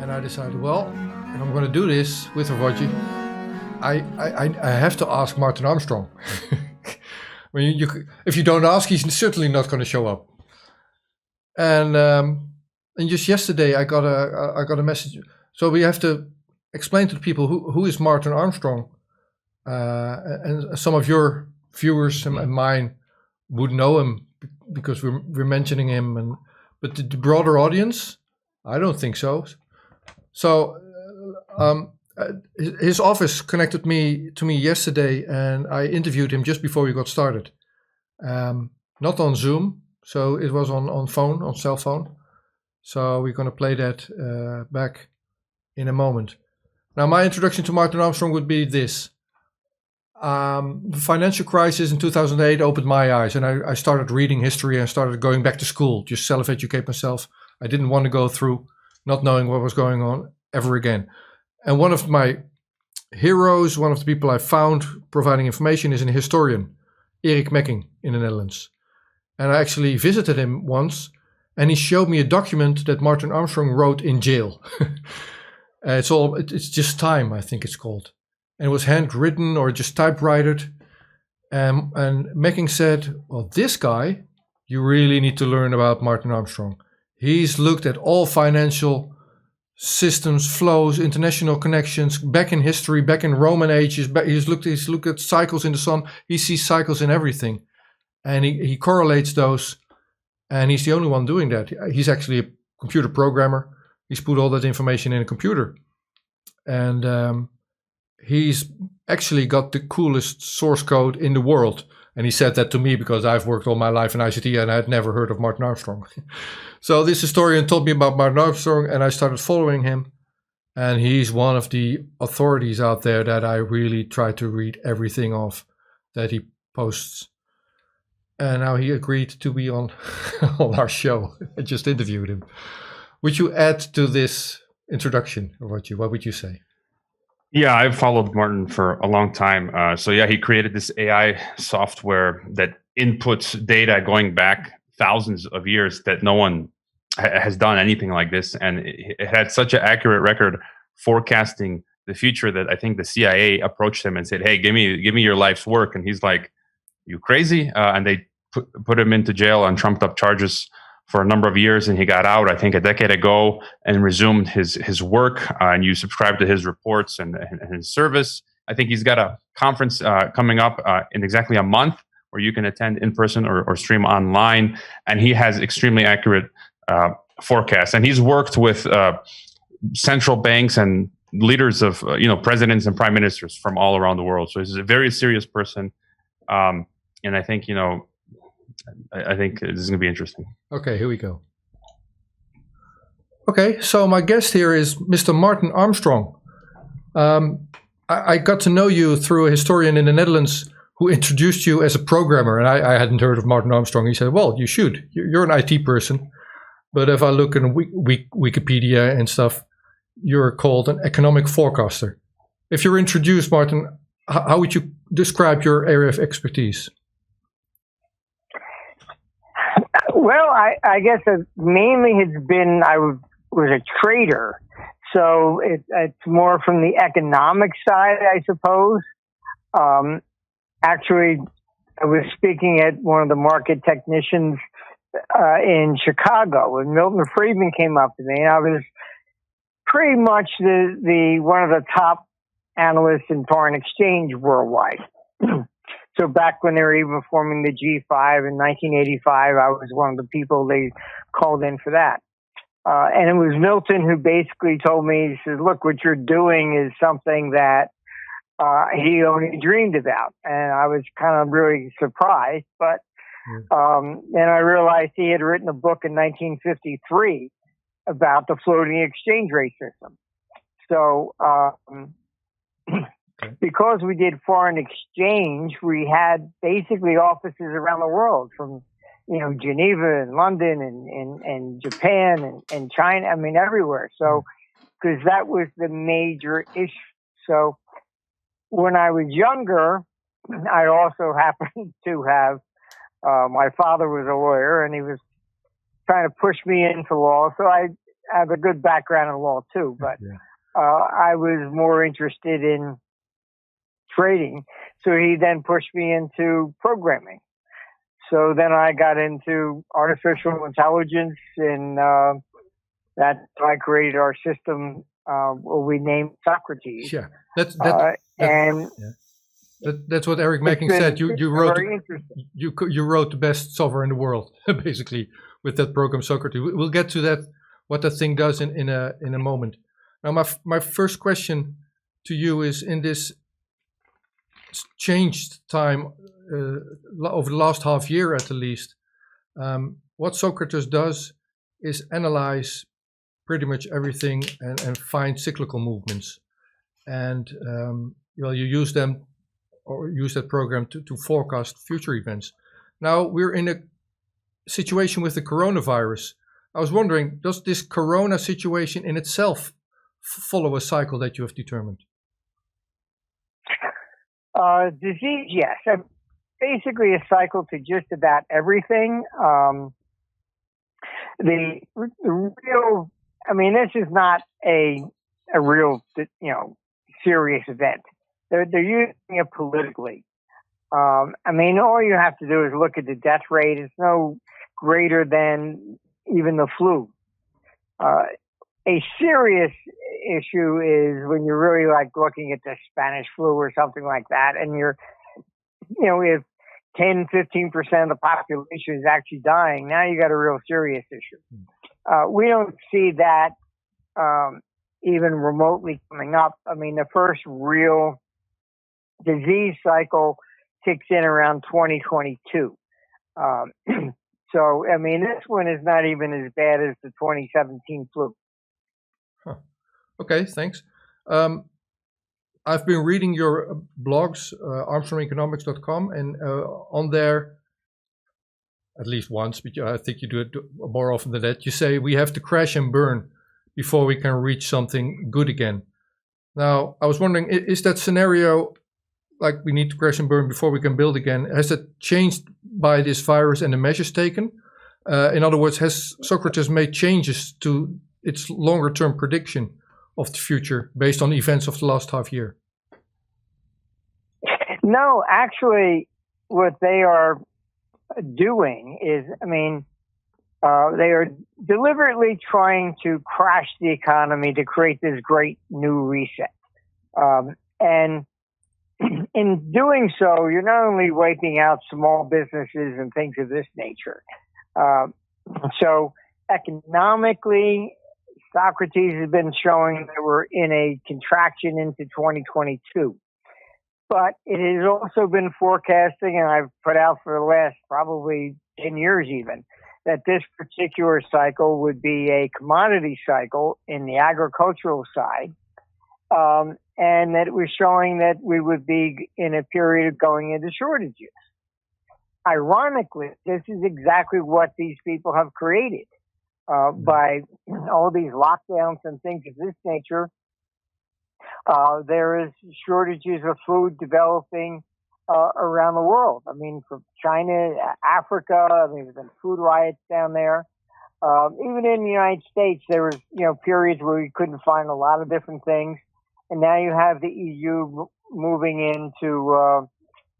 And I decided, well, if I'm going to do this with Ravoji, I have to ask Martin Armstrong. If you don't ask, he's certainly not going to show up. And just yesterday, I got a message. So we have to explain to the people who is Martin Armstrong. And some of your viewers and mine would know him because we're mentioning him. But the broader audience, I don't think so. So his office connected to me yesterday, and I interviewed him just before we got started. Not on Zoom, so it was on cell phone. So we're going to play that back in a moment. Now, my introduction to Martin Armstrong would be this. The financial crisis in 2008 opened my eyes, and I started reading history and started going back to school, just self-educate myself. I didn't want to go through not knowing what was going on ever again. And one of my heroes, one of the people I found providing information, is a historian, Erik Mekking in the Netherlands. And I actually visited him once, and he showed me a document that Martin Armstrong wrote in jail. It's Just Time, I think it's called. And it was handwritten or just typewritered. And Mekking said, well, this guy, you really need to learn about Martin Armstrong. He's looked at all financial systems, flows, international connections, back in history, back in Roman ages. He's looked at cycles in the sun. He sees cycles in everything. And he correlates those. And he's the only one doing that. He's actually a computer programmer. He's put all that information in a computer. And he's actually got the coolest source code in the world. And he said that to me because I've worked all my life in ICT and I had never heard of Martin Armstrong. So this historian told me about Martin Armstrong, and I started following him. And he's one of the authorities out there that I really try to read everything of that he posts. And now he agreed to be on our show. I just interviewed him. Would you add to this introduction, or what would you say? Yeah, I've followed Martin for a long time. He created this AI software that inputs data going back thousands of years that no one has done anything like this. And it had such an accurate record forecasting the future that I think the CIA approached him and said, hey, give me your life's work. And he's like, you crazy? And they put him into jail on trumped up charges for a number of years, and he got out, I think, a decade ago, and resumed his work. And you subscribe to his reports and his service. I think he's got a conference coming up in exactly a month where you can attend in person or stream online. And he has extremely accurate forecasts. And he's worked with central banks and leaders of presidents and prime ministers from all around the world. So he's a very serious person, and I think I think this is going to be interesting. Okay, here we go. Okay, so my guest here is Mr. Martin Armstrong. I got to know you through a historian in the Netherlands who introduced you as a programmer, and I hadn't heard of Martin Armstrong. He said, well, you should. You're an IT person. But if I look in Wikipedia and stuff, you're called an economic forecaster. If you're introduced, Martin, how would you describe your area of expertise? Well, I guess mainly it's been I was a trader, so it's more from the economic side, I suppose. Actually, I was speaking at one of the market technicians in Chicago when Milton Friedman came up to me, and I was pretty much the one of the top analysts in foreign exchange worldwide. So back when they were even forming the G5 in 1985, I was one of the people they called in for that. And it was Milton who basically told me, he said, look, what you're doing is something that he only dreamed about. And I was kind of really surprised. But then I realized he had written a book in 1953 about the floating exchange rate system. So because we did foreign exchange, we had basically offices around the world, from Geneva and London and Japan and China. I mean, everywhere. So because that was the major issue. So when I was younger, I also happened to have my father was a lawyer, and he was trying to push me into law. So I have a good background in law too, but I was more interested in trading. So he then pushed me into programming. So then I got into artificial intelligence, and that's how I created our system. We named Socrates. Yeah, that's what Eric Macking said. You wrote the best software in the world, basically, with that program Socrates. We'll get to that, what that thing does in a moment. Now, my first question to you is, in this changed time over the last half year at the least, what Socrates does is analyze pretty much everything and find cyclical movements, and you use them or use that program to forecast future events. Now we're in a situation with the coronavirus. I was wondering, does this corona situation in itself follow a cycle that you have determined? Disease, yes. Basically a cycle to just about everything. The real, I mean, this is not a real, serious event. They're using it politically. I mean, all you have to do is look at the death rate. It's no greater than even the flu. A serious issue is when you're really like looking at the Spanish flu or something like that, and you're, if 10, 15% of the population is actually dying, now you got a real serious issue. We don't see that even remotely coming up. I mean, the first real disease cycle kicks in around 2022. So, I mean, this one is not even as bad as the 2017 flu. Huh. Okay, thanks. I've been reading your blogs, armstrongeconomics.com, and on there, at least once, but I think you do it more often than that, you say we have to crash and burn before we can reach something good again. Now, I was wondering, is that scenario like we need to crash and burn before we can build again? Has it changed by this virus and the measures taken? In other words, has Socrates made changes to its longer term prediction of the future based on events of the last half year? No, actually, what they are doing is, I mean, they are deliberately trying to crash the economy to create this great new reset. And in doing so, you're not only wiping out small businesses and things of this nature. So economically, Socrates has been showing that we're in a contraction into 2022. But it has also been forecasting, and I've put out for the last probably 10 years even, that this particular cycle would be a commodity cycle in the agricultural side, and that it was showing that we would be in a period of going into shortages. Ironically, this is exactly what these people have created by all these lockdowns and things of this nature. There is shortages of food developing around the world. I mean, from China, Africa, I mean, there's been food riots down there. Even in the United States, there was, periods where we couldn't find a lot of different things. And now you have the EU moving in to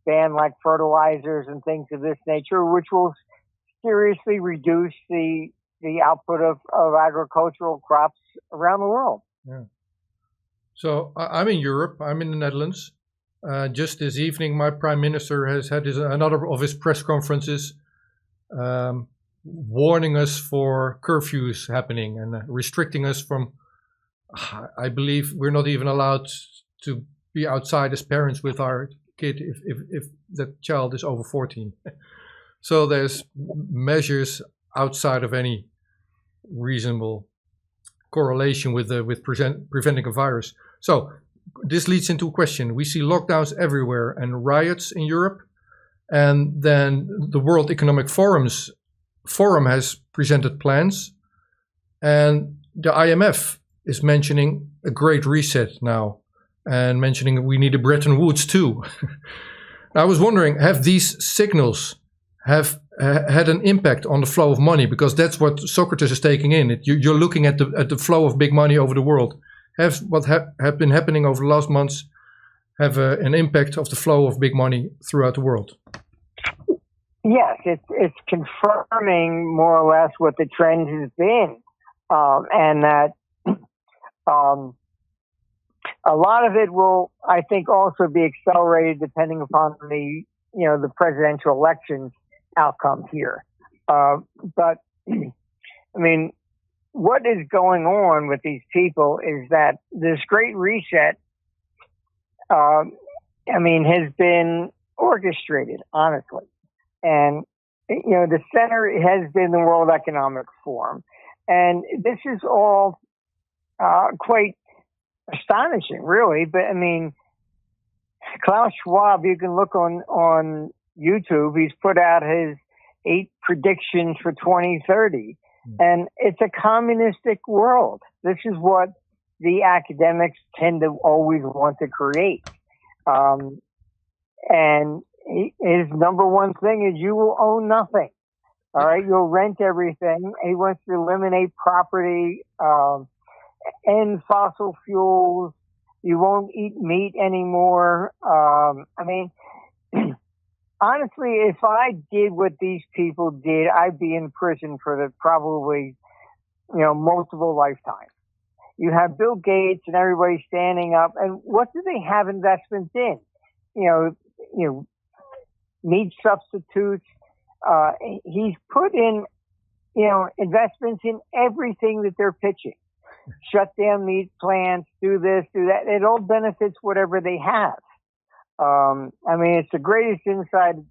ban like fertilizers and things of this nature, which will seriously reduce the output of agricultural crops around the world. Yeah. So I'm in Europe. I'm in the Netherlands. Just this evening, my prime minister has had another of his press conferences warning us for curfews happening and restricting us from, I believe we're not even allowed to be outside as parents with our kid if the child is over 14. So there's measures outside of any reasonable correlation with preventing a virus. So this leads into a question. We see lockdowns everywhere and riots in Europe, and then the World Economic Forum has presented plans, and the IMF is mentioning a great reset now and mentioning we need a Bretton Woods too. I was wondering, have these signals have had an impact on the flow of money, because that's what Socrates is taking in. You're looking at the flow of big money over the world. Have been happening over the last months have an impact of the flow of big money throughout the world? Yes, it's confirming more or less what the trend has been, and that a lot of it will, I think, also be accelerated depending upon the presidential elections outcome here. But I mean, what is going on with these people is that this Great Reset, has been orchestrated, honestly. And, the center has been the World Economic Forum. And this is all quite astonishing, really. But, Klaus Schwab, you can look on YouTube, he's put out his 8 predictions for 2030. And it's a communistic world. This is what the academics tend to always want to create. And his number one thing is you will own nothing. All right. You'll rent everything. He wants to eliminate property, end fossil fuels. You won't eat meat anymore. Honestly, if I did what these people did, I'd be in prison for probably, multiple lifetimes. You have Bill Gates and everybody standing up, and what do they have investments in? Meat substitutes. He's put in, investments in everything that they're pitching. Shut down meat plants, do this, do that. It all benefits whatever they have. It's the greatest inside,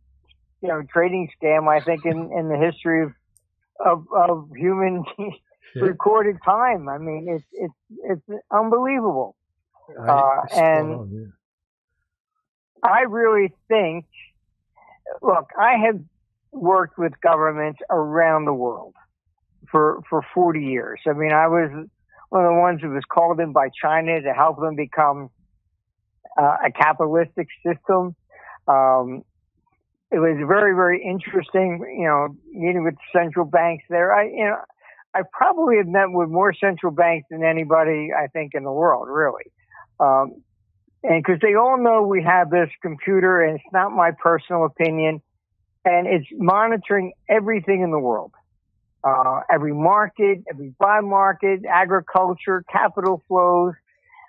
trading scam, I think, in the history of human recorded time. It's unbelievable. I really think, look, I have worked with governments around the world for 40 years. I was one of the ones who was called in by China to help them become a capitalistic system. It was very, very interesting, meeting with central banks there. I probably have met with more central banks than anybody, I think, in the world, really. And because they all know we have this computer, and it's not my personal opinion, and it's monitoring everything in the world. Every market, every bond market, agriculture, capital flows,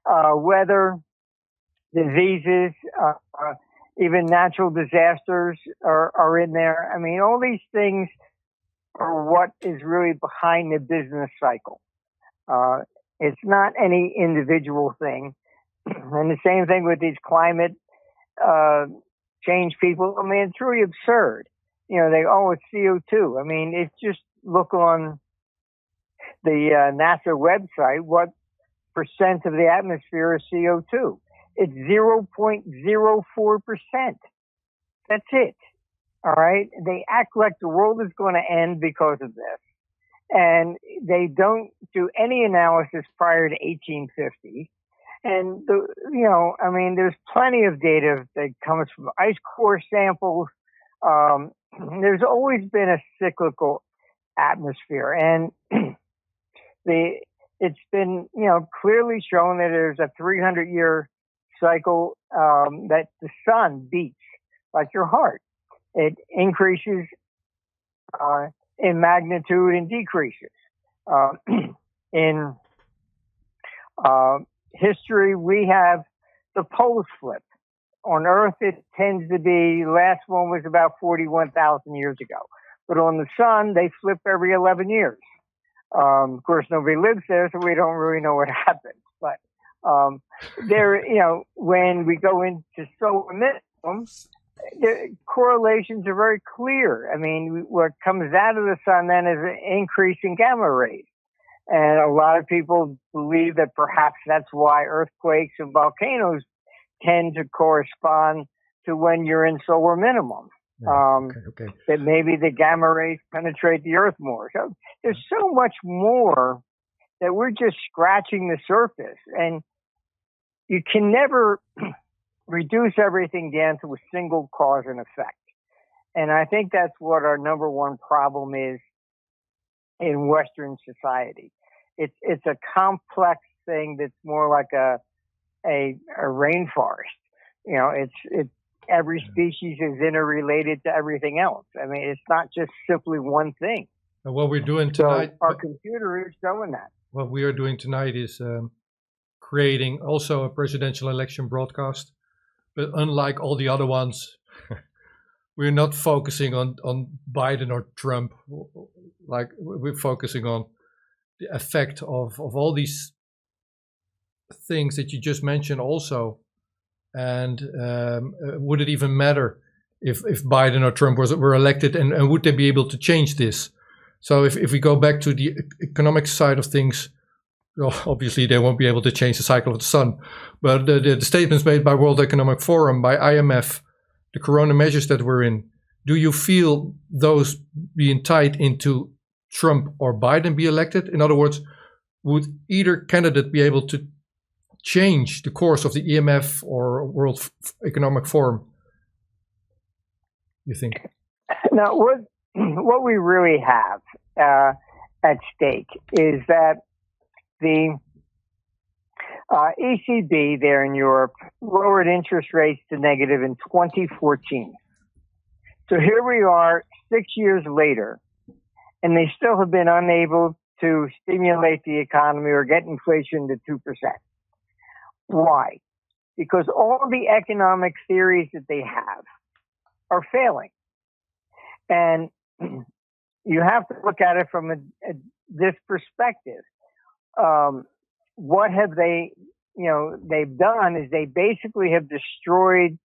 weather, diseases, even natural disasters are in there. All these things are what is really behind the business cycle. It's not any individual thing. And the same thing with these climate change people. It's really absurd. It's CO2. It's just look on the NASA website, what percent of the atmosphere is CO2? It's 0.04%. That's it. All right. They act like the world is going to end because of this. And they don't do any analysis prior to 1850. And, there's plenty of data that comes from ice core samples. There's always been a cyclical atmosphere. And it's been, clearly shown that there's a 300-year cycle that the sun beats like your heart. It increases in magnitude and decreases. In history, we have the poles flip. On Earth, it tends to be, last one was about 41,000 years ago. But on the sun, they flip every 11 years. Of course, nobody lives there, so we don't really know what happens. But when we go into solar minimum, the correlations are very clear. What comes out of the sun then is an increase in gamma rays. And a lot of people believe that perhaps that's why earthquakes and volcanoes tend to correspond to when you're in solar minimum. Okay. That maybe the gamma rays penetrate the earth more. So there's so much more that we're just scratching the surface. And you can never reduce everything down to a single cause and effect. And I think that's what our number one problem is in Western society. It's a complex thing that's more like a rainforest. You know, it's every species is interrelated to everything else. I mean, it's not just simply one thing. And what we're doing tonight, so our computer is showing that. What we are doing tonight is creating also a presidential election broadcast, but unlike all the other ones, we're not focusing on Biden or Trump. Like, we're focusing on the effect of all these things that you just mentioned also. And would it even matter if Biden or Trump were elected, and would they be able to change this? So if we go back to the economic side of things, well, obviously they won't be able to change the cycle of the sun. But the statements made by World Economic Forum, by IMF, the corona measures that we're in, do you feel those being tied into Trump or Biden be elected? In other words, would either candidate be able to change the course of the EMF or World Economic Forum, you think? Now, what we really have at stake is that the ECB there in Europe lowered interest rates to negative in 2014. So here we are 6 years later, and they still have been unable to stimulate the economy or get inflation to 2%. Why? Because all the economic theories that they have are failing. And you have to look at it from this perspective. What have they've done is they basically have destroyed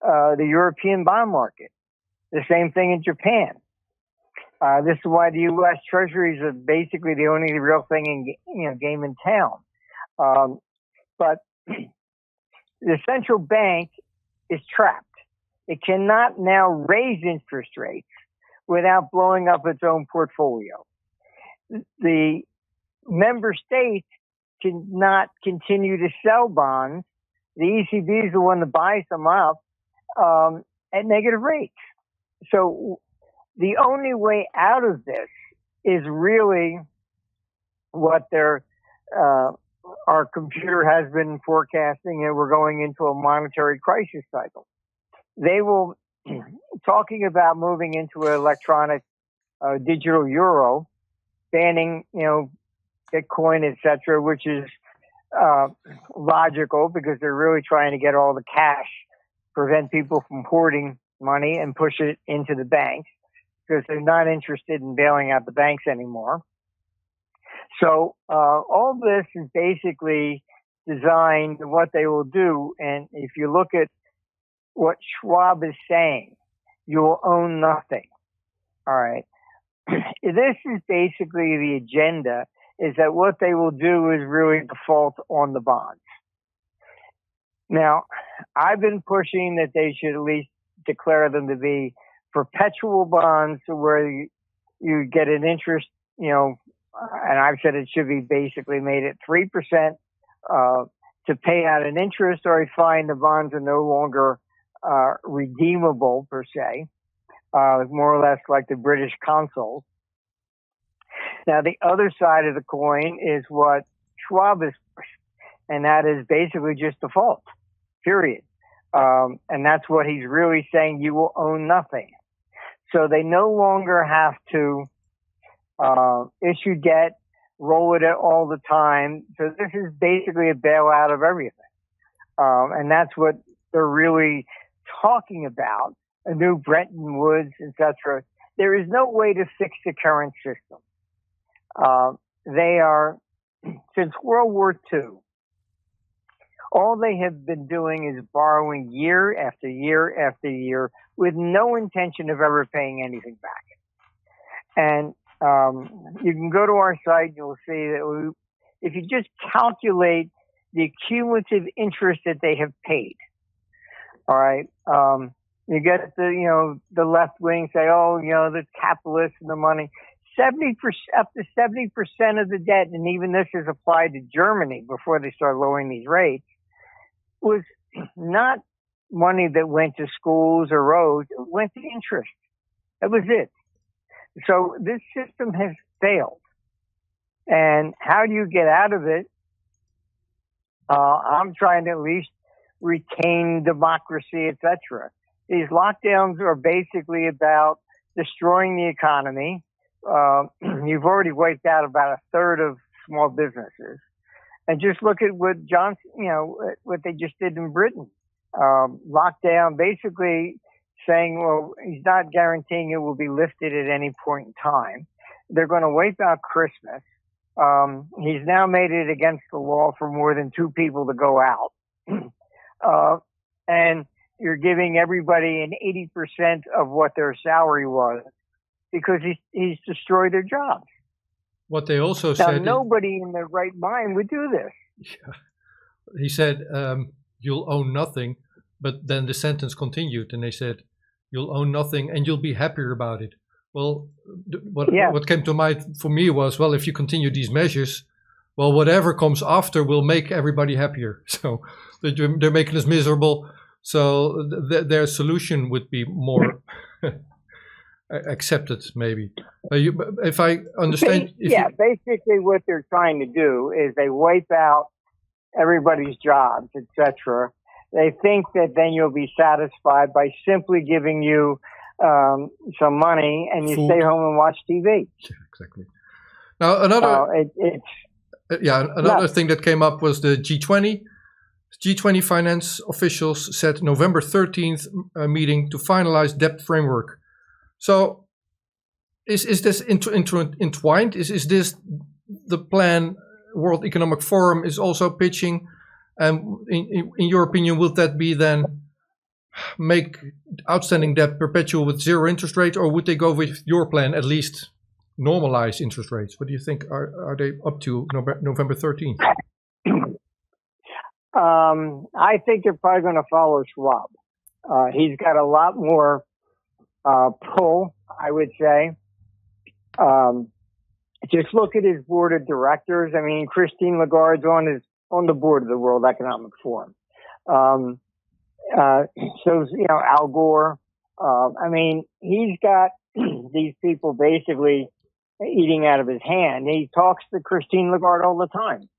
the European bond market. The same thing in Japan. This is why the U.S. Treasuries are basically the only real thing game in town. But the central bank is trapped. It cannot now raise interest rates without blowing up its own portfolio. The member states cannot continue to sell bonds. The ECB is the one that buys them up at negative rates. So the only way out of this is really what our computer has been forecasting, and we're going into a monetary crisis cycle. They will talking about moving into an electronic digital euro, banning Bitcoin, etc., which is logical because they're really trying to get all the cash, prevent people from hoarding money and push it into the banks because they're not interested in bailing out the banks anymore. So all this is basically designed what they will do. And if you look at what Schwab is saying, you will own nothing. All right. This is basically the agenda, is that what they will do is really default on the bonds. Now, I've been pushing that they should at least declare them to be perpetual bonds where you get an interest, and I've said it should be basically made at 3% to pay out an interest, or I find the bonds are no longer redeemable per se, more or less like the British consols. Now, the other side of the coin is what Schwab is pushing, and that is basically just default, period. And that's what he's really saying, you will own nothing. So they no longer have to issue debt, roll it all the time. So this is basically a bailout of everything. And that's what they're really talking about, a new Bretton Woods, etc. There is no way to fix the current system. They are, since World War II, all they have been doing is borrowing year after year after year with no intention of ever paying anything back. And you can go to our site, you'll see that if you just calculate the cumulative interest that they have paid, all right, you get the left wing say, the capitalists and the money. 70%, up to 70% of the debt, and even this is applied to Germany before they start lowering these rates, was not money that went to schools or roads. It went to interest. That was it. So this system has failed. And how do you get out of it? I'm trying to at least retain democracy, etc. These lockdowns are basically about destroying the economy. You've already wiped out about a third of small businesses. And just look at what what they just did in Britain. Lockdown, basically saying, well, he's not guaranteeing it will be lifted at any point in time. They're going to wipe out Christmas. He's now made it against the law for more than 2 people to go out. And you're giving everybody an 80% of what their salary was because he's destroyed their jobs. What they also Now, said... nobody in their right mind would do this. Yeah. He said, you'll own nothing, but then the sentence continued and they said, you'll own nothing and you'll be happier about it. Well, what came to mind for me was, well, if you continue these measures, well, whatever comes after will make everybody happier. So they're making us miserable. So their solution would be more accepted, maybe. If I understand... Basically what they're trying to do is they wipe out everybody's jobs, etc. They think that then you'll be satisfied by simply giving you some money and you Food. stay home and watch TV. Yeah, exactly. Now, another thing that came up was the G20. G20 finance officials set November 13th meeting to finalize debt framework. So is this entwined? Is this the plan World Economic Forum is also pitching? And in your opinion, will that be then make outstanding debt perpetual with zero interest rate, or would they go with your plan, at least normalize interest rates? What do you think? Are they up to November 13th? I think they're probably going to follow Schwab. He's got a lot more pull, I would say. Just look at his board of directors. I mean, Christine Lagarde's on the board of the World Economic Forum. So, Al Gore. I mean, he's got these people basically eating out of his hand. He talks to Christine Lagarde all the time.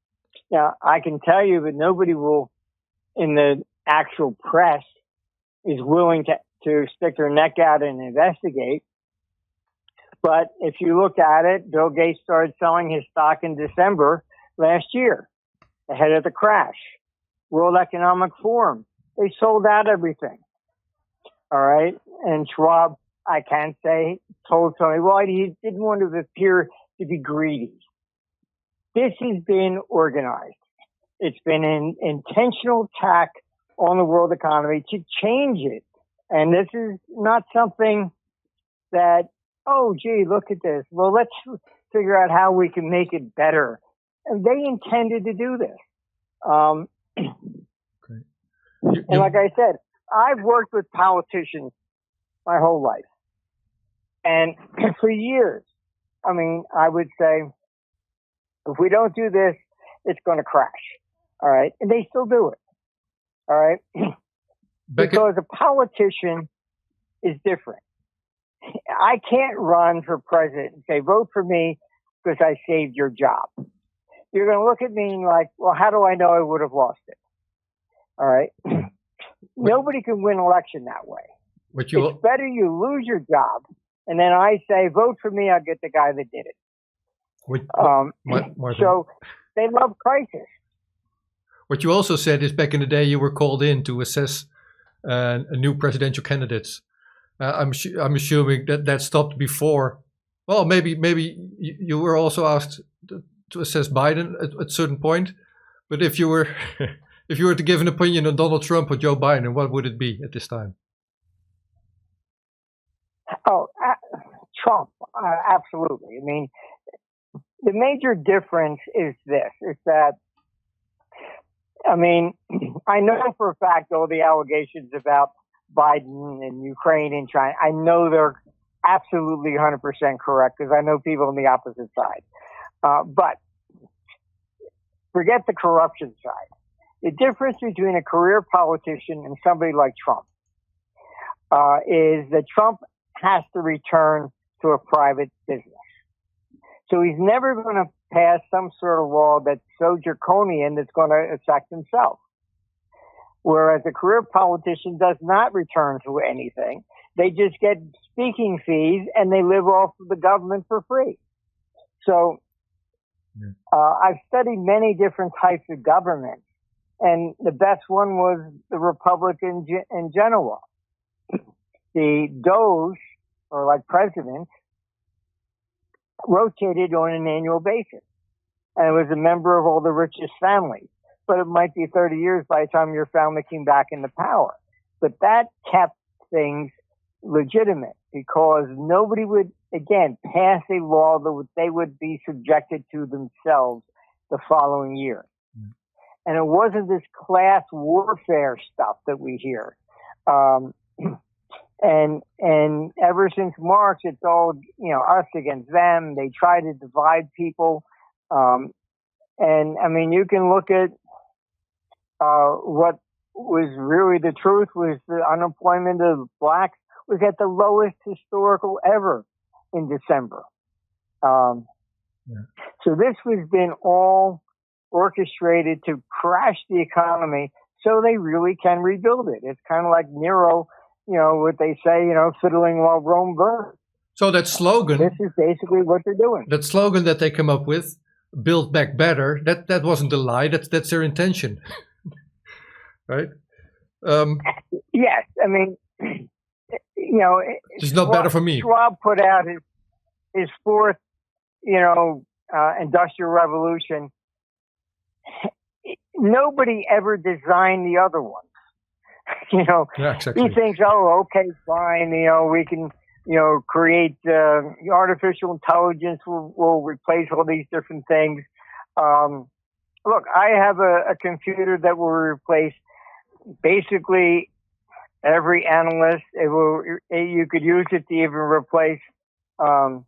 Now, I can tell you that nobody in the actual press is willing to stick their neck out and investigate. But if you look at it, Bill Gates started selling his stock in December last year, ahead of the crash. World Economic Forum, they sold out everything. All right. And Schwab, I can say, told Tony, well, he didn't want to appear to be greedy. This has been organized. It's been an intentional attack on the world economy to change it. And this is not something that, oh, gee, look at this. Well, let's figure out how we can make it better. And they intended to do this. And like I said, I've worked with politicians my whole life. And for years, I mean, I would say, if we don't do this, it's going to crash. All right. And they still do it. All right. Because a politician is different. I can't run for president and say, vote for me because I saved your job. You're going to look at me and like, well, how do I know I would have lost it? All right. Nobody can win an election that way. It's better you lose your job. And then I say, vote for me. I'll get the guy that did it. So they love crisis. What you also said is back in the day you were called in to assess new presidential candidates. I'm assuming that stopped before. Well, maybe you were also asked to assess Biden at a certain point. But if you were to give an opinion on Donald Trump or Joe Biden, what would it be at this time? Oh, Trump, absolutely. I mean, the major difference is this: is that, I mean, I know for a fact all the allegations about Biden and Ukraine and China, I know they're absolutely 100% correct because I know people on the opposite side. But forget the corruption side. The difference between a career politician and somebody like Trump is that Trump has to return to a private business. So he's never going to pass some sort of law that's so draconian that's going to affect himself. Whereas a career politician does not return to anything. They just get speaking fees and they live off of the government for free. So I've studied many different types of government, and the best one was the Republic in Genoa. The Doge, or like president, rotated on an annual basis. And it was a member of all the richest families. But it might be 30 years by the time your family came back into power. But that kept things legitimate because nobody would, again, pass a law that they would be subjected to themselves the following year. And it wasn't this class warfare stuff that we hear. And ever since Marx, it's all, us against them. They try to divide people. And I mean, you can look at, what was really the truth was the unemployment of blacks was at the lowest historical ever in December. So this has been all orchestrated to crash the economy so they really can rebuild it. It's kind of like Nero, what they say, fiddling while Rome burns. So that slogan, this is basically what they're doing. That slogan that they come up with, "Build Back Better," that wasn't a lie. That's their intention, right? Yes, I mean, it's not better for me. Schwab put out his fourth, industrial revolution. Nobody ever designed the other ones. Yeah, exactly. He thinks, oh, okay, fine, we can, create artificial intelligence will replace all these different things. Look, I have a computer that will replace basically every analyst. You could use it to even replace the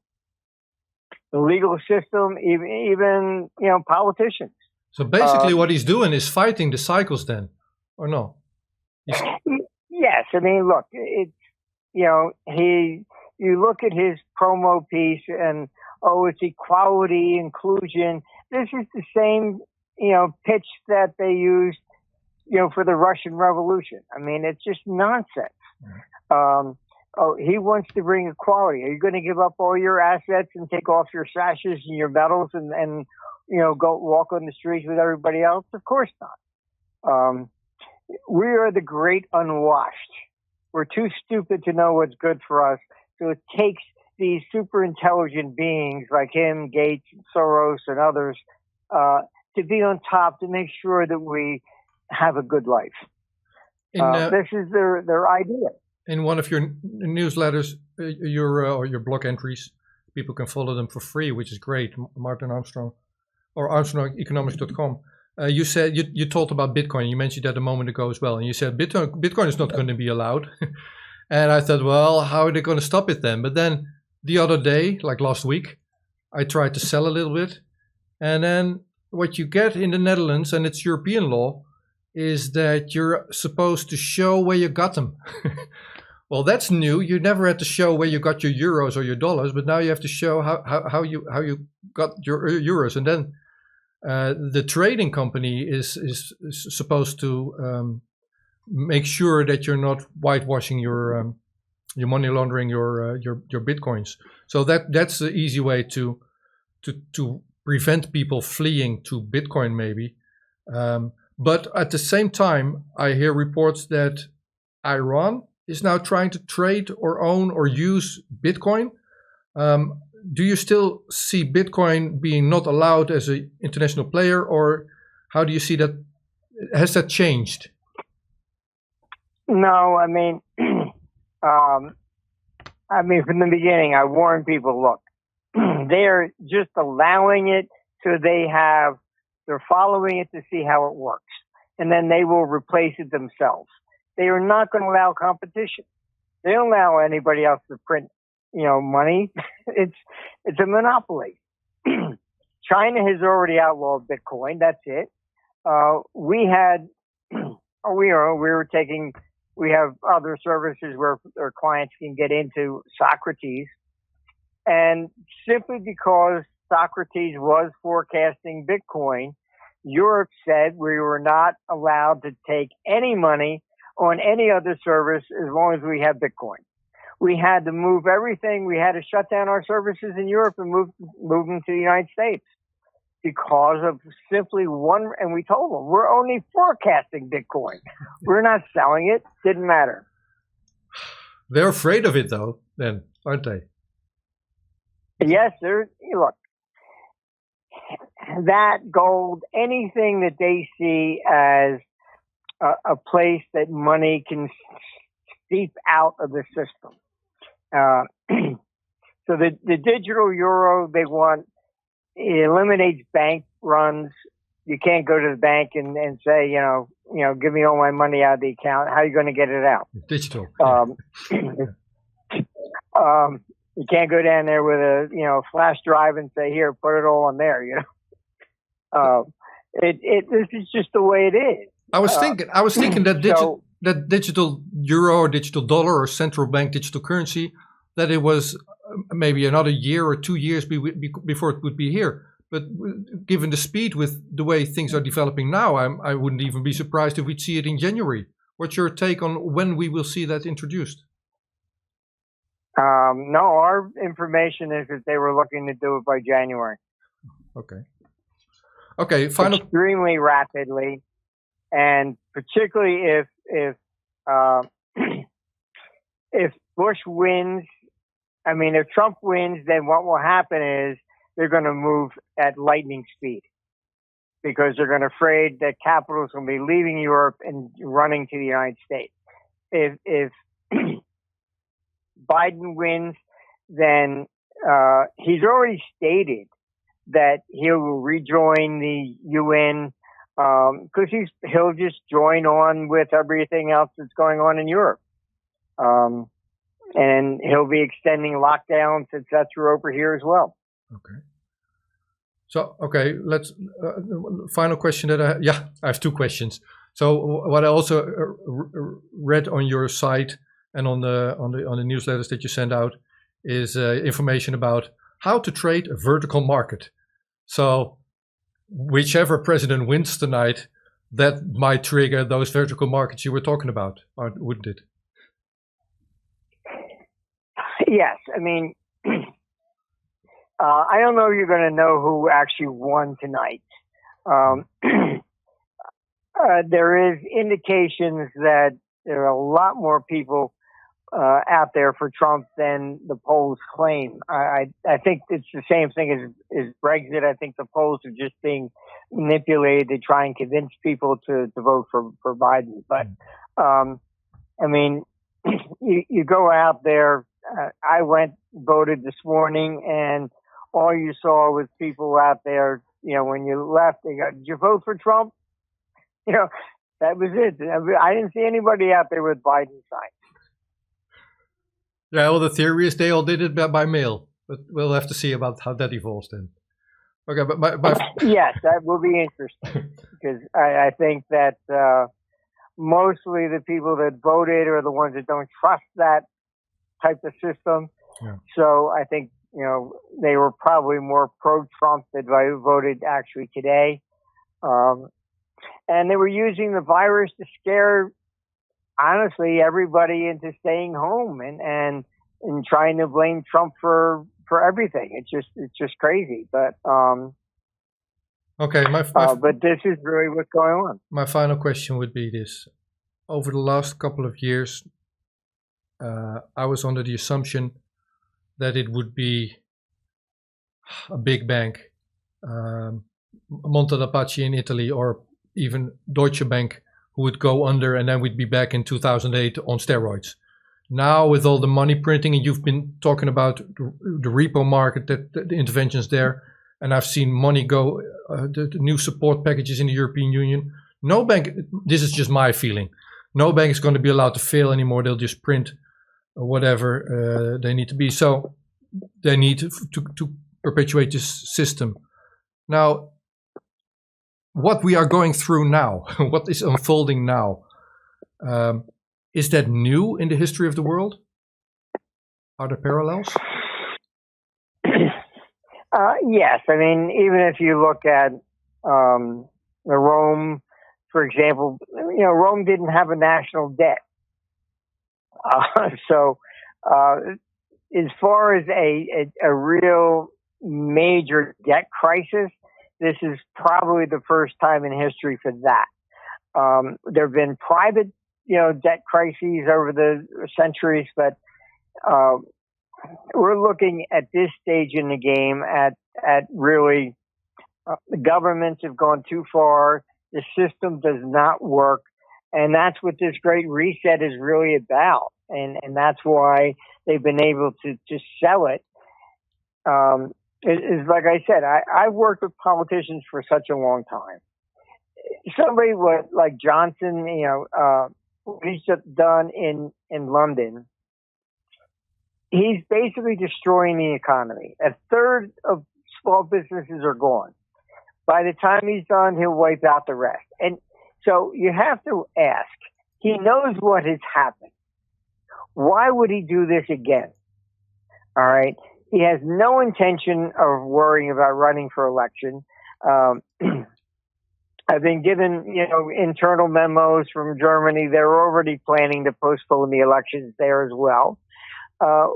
legal system, even politicians. So basically, what he's doing is fighting the cycles, then, or no? Yes, I mean, look, it's you look at his promo piece and it's equality, inclusion. This is the same pitch that they used for the Russian Revolution. I mean, it's just nonsense. He wants to bring equality. Are you going to give up all your assets and take off your sashes and your medals and go walk on the streets with everybody else? Of course not. We are the great unwashed. We're too stupid to know what's good for us. So it takes these super intelligent beings like him, Gates, Soros, and others to be on top to make sure that we have a good life. This is their idea. In one of your newsletters, your blog entries, people can follow them for free, which is great. Martin Armstrong, or ArmstrongEconomics.com. You said you talked about Bitcoin. You mentioned that a moment ago as well, and you said Bitcoin is not going to be allowed. And I thought, well, how are they going to stop it then? But then the other day, like last week, I tried to sell a little bit, and then what you get in the Netherlands, and it's European law, is that you're supposed to show where you got them. Well, that's new. You never had to show where you got your euros or your dollars, but now you have to show how you got your euros, and then the trading company is supposed to make sure that you're not whitewashing your money laundering your bitcoins. So that's the easy way to prevent people fleeing to Bitcoin, maybe. But at the same time, I hear reports that Iran is now trying to trade or own or use Bitcoin. Do you still see Bitcoin being not allowed as an international player, or how do you see that? Has that changed? No, I mean, from the beginning, I warned people, look, they're just allowing it so they're following it to see how it works, and then they will replace it themselves. They are not going to allow competition. They don't allow anybody else to print, money. It's a monopoly. China has already outlawed Bitcoin. That's it. We were taking we have other services where our clients can get into Socrates. And simply because Socrates was forecasting Bitcoin, Europe said we were not allowed to take any money on any other service as long as we have Bitcoin. We had to move everything. We had to shut down our services in Europe and move them to the United States because of simply one. And we told them, we're only forecasting Bitcoin. We're not selling it. Didn't matter. They're afraid of it, though, then, aren't they? Yes, look, that gold, anything that they see as a place that money can seep out of the system. So the digital euro they want, it eliminates bank runs. You can't go to the bank and say, give me all my money out of the account. How are you going to get it out? Digital. You can't go down there with a flash drive and say, here, put it all on there. This is just the way it is. I was thinking that that digital euro or digital dollar or central bank digital currency, that it was maybe another year or 2 years before it would be here. But given the speed with the way things are developing now, I wouldn't even be surprised if we'd see it in January. What's your take on when we will see that introduced? No, our information is that they were looking to do it by January. Okay. Final. Extremely rapidly, and particularly if Bush wins, if Trump wins, then what will happen is they're going to move at lightning speed because they're going to afraid that capital is going to be leaving Europe and running to the United States. If Biden wins, then he's already stated that he will rejoin the UN because he'll just join on with everything else that's going on in Europe. And he'll be extending lockdowns, etc., over here as well. Okay. So, let's final question that I have two questions. So what I also read on your site and on the newsletters that you send out is information about how to trade a vertical market. So whichever president wins tonight, that might trigger those vertical markets you were talking about, wouldn't it? Yes. I don't know if you're going to know who actually won tonight. There is indications that there are a lot more people out there for Trump than the polls claim. I think it's the same thing as Brexit. I think the polls are just being manipulated to try and convince people to vote for Biden. But, you go out there. I voted this morning, and all you saw was people out there. When you left, they go, "Did you vote for Trump?" That was it. I didn't see anybody out there with Biden signs. Yeah, well, the theory is they all did it by mail, but we'll have to see about how that evolves then. Okay, but yes, that will be interesting because I think that mostly the people that voted are the ones that don't trust that type of system. Yeah. So I think they were probably more pro-Trump that voted actually today, and they were using the virus to scare, honestly, everybody into staying home and trying to blame Trump for everything. It's just crazy. But okay, but this is really what's going on. My final question would be this: over the last couple of years, I was under the assumption that it would be a big bank, Monte dei Paschi in Italy, or even Deutsche Bank, who would go under, and then we'd be back in 2008 on steroids. Now, with all the money printing, and you've been talking about the repo market, the interventions there, and I've seen money go, the new support packages in the European Union. No bank, this is just my feeling, no bank is going to be allowed to fail anymore. They'll just print whatever they need to be. So they need to perpetuate this system. Now, what we are going through now, what is unfolding now, Is that new in the history of the world? Are there parallels? Yes. I mean, even if you look at Rome, for example, Rome didn't have a national debt. So as far as a real major debt crisis, this is probably the first time in history for that. There have been private, debt crises over the centuries, but we're looking at this stage in the game at really the governments have gone too far. The system does not work. And that's what this Great Reset is really about. And that's why they've been able to sell it. It's like I said, I've worked with politicians for such a long time. Somebody like Johnson, what he's done in London, he's basically destroying the economy. A third of small businesses are gone. By the time he's done, he'll wipe out the rest. And so you have to ask, he knows what has happened. Why would he do this again? All right. He has no intention of worrying about running for election. I've been given, internal memos from Germany. They're already planning to postpone the elections there as well.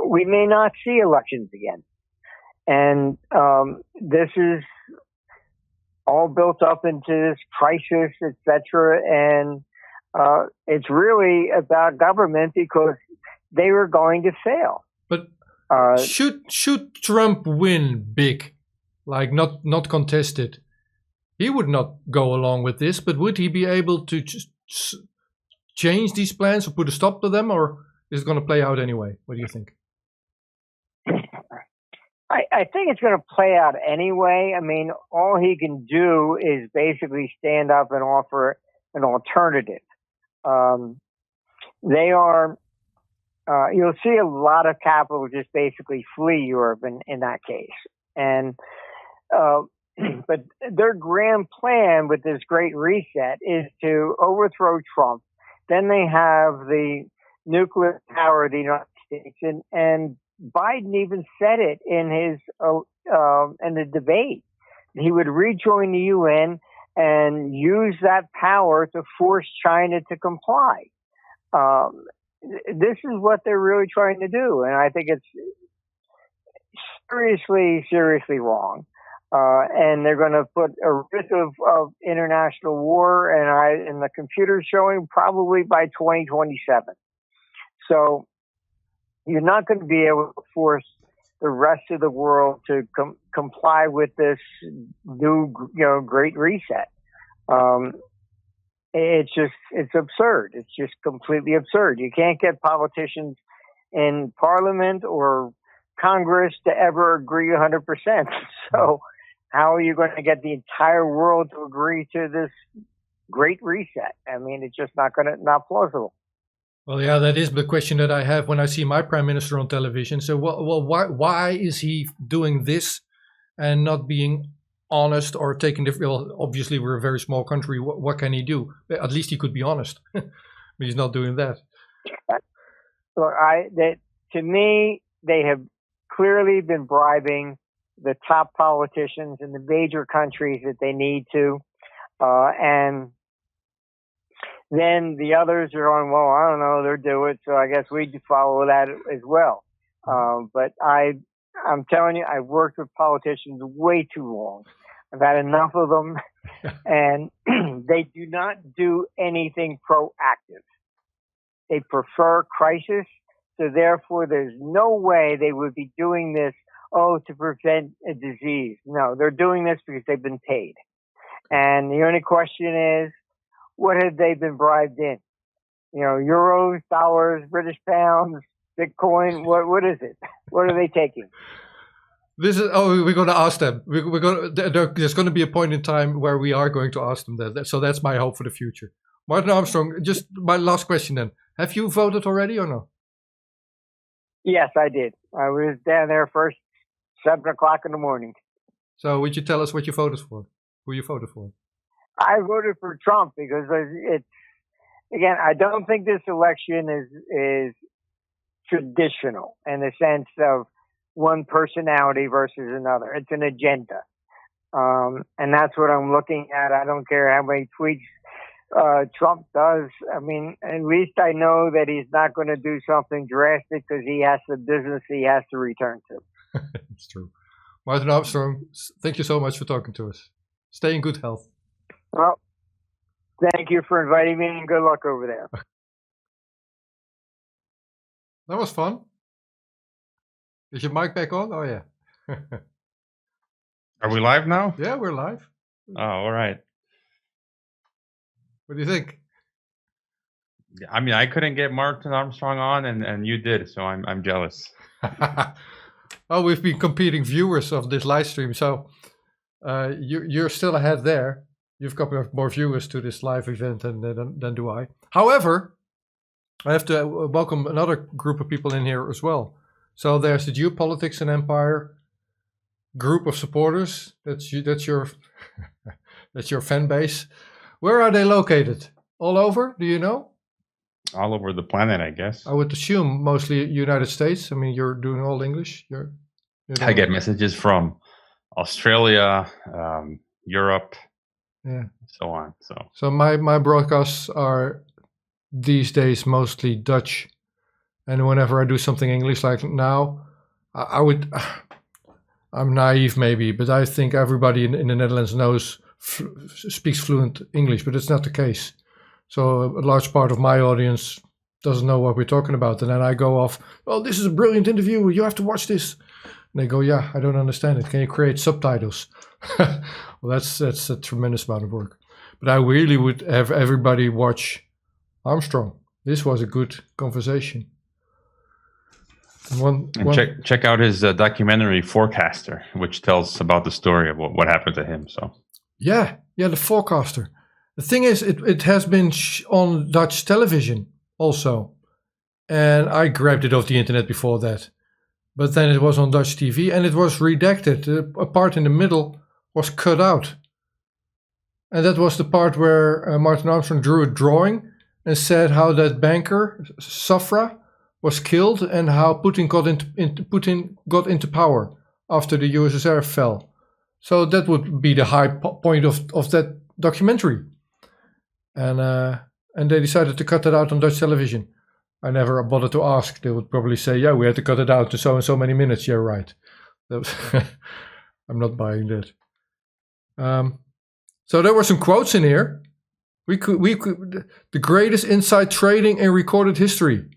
We may not see elections again. And this is all built up into this crisis, et cetera. And it's really about government because they were going to fail. But should Trump win big, like not contested, he would not go along with this, but would he be able to change these plans or put a stop to them, or is it going to play out anyway? What do you think? I think it's going to play out anyway. I mean, all he can do is basically stand up and offer an alternative. You'll see a lot of capital just basically flee Europe in that case. And, but their grand plan with this Great Reset is to overthrow Trump. Then they have the nuclear power of the United States, and Biden even said it in his in the debate. He would rejoin the UN and use that power to force China to comply. This is what they're really trying to do, and I think it's seriously wrong. And they're going to put a risk of international war, and the computer's showing probably by 2027. So you're not going to be able to force the rest of the world to comply with this new, Great Reset. It's absurd. It's just completely absurd. You can't get politicians in Parliament or Congress to ever agree 100%. So how are you going to get the entire world to agree to this Great Reset? I mean, it's just not plausible. Well, yeah, that is the question that I have when I see my prime minister on television. So, why is he doing this and not being honest or taking the? Well, obviously, we're a very small country. What can he do? At least he could be honest, but he's not doing that. Look, to me, they have clearly been bribing the top politicians in the major countries that they need to, and then the others are going, well, I don't know, they'll do it, so I guess we follow that as well. But I'm telling you, I've worked with politicians way too long. I've had enough of them, and they do not do anything proactive. They prefer crisis, so therefore there's no way they would be doing this, to prevent a disease. No, they're doing this because they've been paid. And the only question is, what have they been bribed in? Euros, dollars, British pounds, Bitcoin. What is it? What are they taking? This is. We're going to ask them. We're going. There's going to be a point in time where we are going to ask them that. So that's my hope for the future. Martin Armstrong. Just my last question then. Have you voted already or no? Yes, I did. I was down there first, 7:00 in the morning. So would you tell us what you voted for? Who you voted for? I voted for Trump because again, I don't think this election is traditional in the sense of one personality versus another. It's an agenda. And that's what I'm looking at. I don't care how many tweets Trump does. I mean, at least I know that he's not going to do something drastic because he has the business he has to return to. It's true. Martin Armstrong, thank you so much for talking to us. Stay in good health. Well, thank you for inviting me, and good luck over there. That was fun. Is your mic back on? Oh, yeah. Are we live now? Yeah, we're live. Oh, all right. What do you think? I mean, I couldn't get Martin Armstrong on, and you did, so I'm jealous. Oh, we've been competing viewers of this live stream, so you're still ahead there. You've got more viewers to this live event than do I. However, I have to welcome another group of people in here as well. So there's the Geopolitics Empire group of supporters. That's your that's your fan base. Where are they located? All over? Do you know? All over the planet, I guess. I would assume mostly United States. I mean, you're doing all English. I get messages from Australia, Europe, so on. So my broadcasts are these days mostly Dutch, and whenever I do something English, like now, I'm naive maybe, but I think everybody in the Netherlands speaks fluent English, but it's not the case. So a large part of my audience doesn't know what we're talking about, and then I go off, "Oh, this is a brilliant interview. You have to watch this." And they go, "Yeah, I don't understand it. Can you create subtitles?" Well, that's a tremendous amount of work. But I really would have everybody watch Armstrong. This was a good conversation. Check out his documentary Forecaster, which tells about the story of what happened to him. So yeah, the Forecaster. The thing is, it has been on Dutch television also, and I grabbed it off the internet before that. But then it was on Dutch TV, and it was redacted. A part in the middle was cut out, and that was the part where Martin Armstrong drew a drawing and said how that banker Safra was killed and how Putin got into power after the USSR fell. So that would be the high point of that documentary. And they decided to cut that out on Dutch television. I never bothered to ask. They would probably say, "Yeah, we had to cut it out to so and so many minutes." Yeah, right. I'm not buying that. So there were some quotes in here. We could the greatest inside trading in recorded history.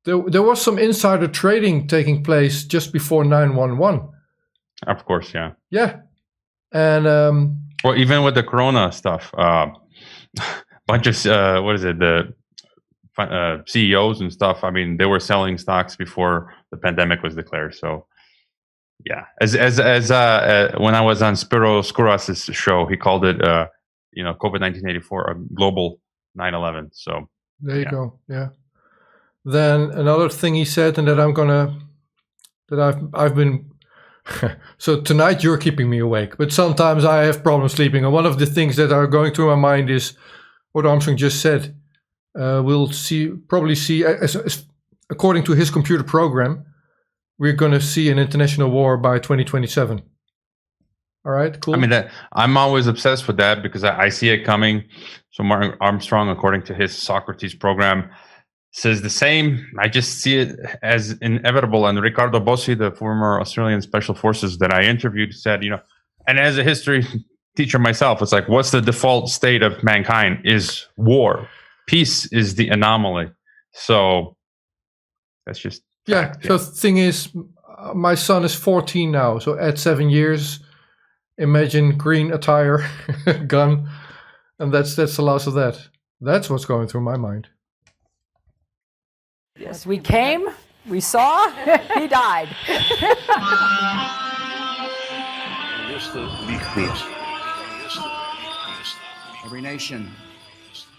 There was some insider trading taking place just before 9/11. Of course, yeah. Yeah, and well, even with the Corona stuff, bunch of the CEOs and stuff. I mean, they were selling stocks before the pandemic was declared. So, yeah, as when I was on Spiro Skouras' show, he called it, COVID 1984, a global 9/11. So there you go. Yeah. Then another thing he said, and that I've been. So tonight you're keeping me awake, but sometimes I have problems sleeping. And one of the things that are going through my mind is what Armstrong just said. We'll probably see, as according to his computer program, we're going to see an international war by 2027. All right, cool. I mean, I'm always obsessed with that because I see it coming. So Martin Armstrong, according to his Socrates program, says the same. I just see it as inevitable. And Ricardo Bossi, the former Australian Special Forces that I interviewed, said, and as a history teacher myself, it's like, what's the default state of mankind? Is war. Peace is the anomaly. So that's just fact, So the thing is, my son is 14 now. So at 7 years, imagine green attire, gun, and that's the loss of that. That's what's going through my mind. Yes, we came, we saw, he died. Every nation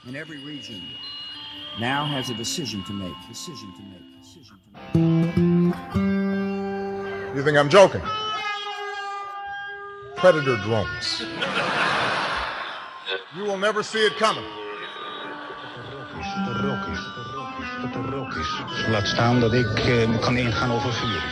in every region now has a decision to make. You think I'm joking? Predator drones. You will never see it coming. te rok is. Laat staan dat ik kan ingaan over vuur.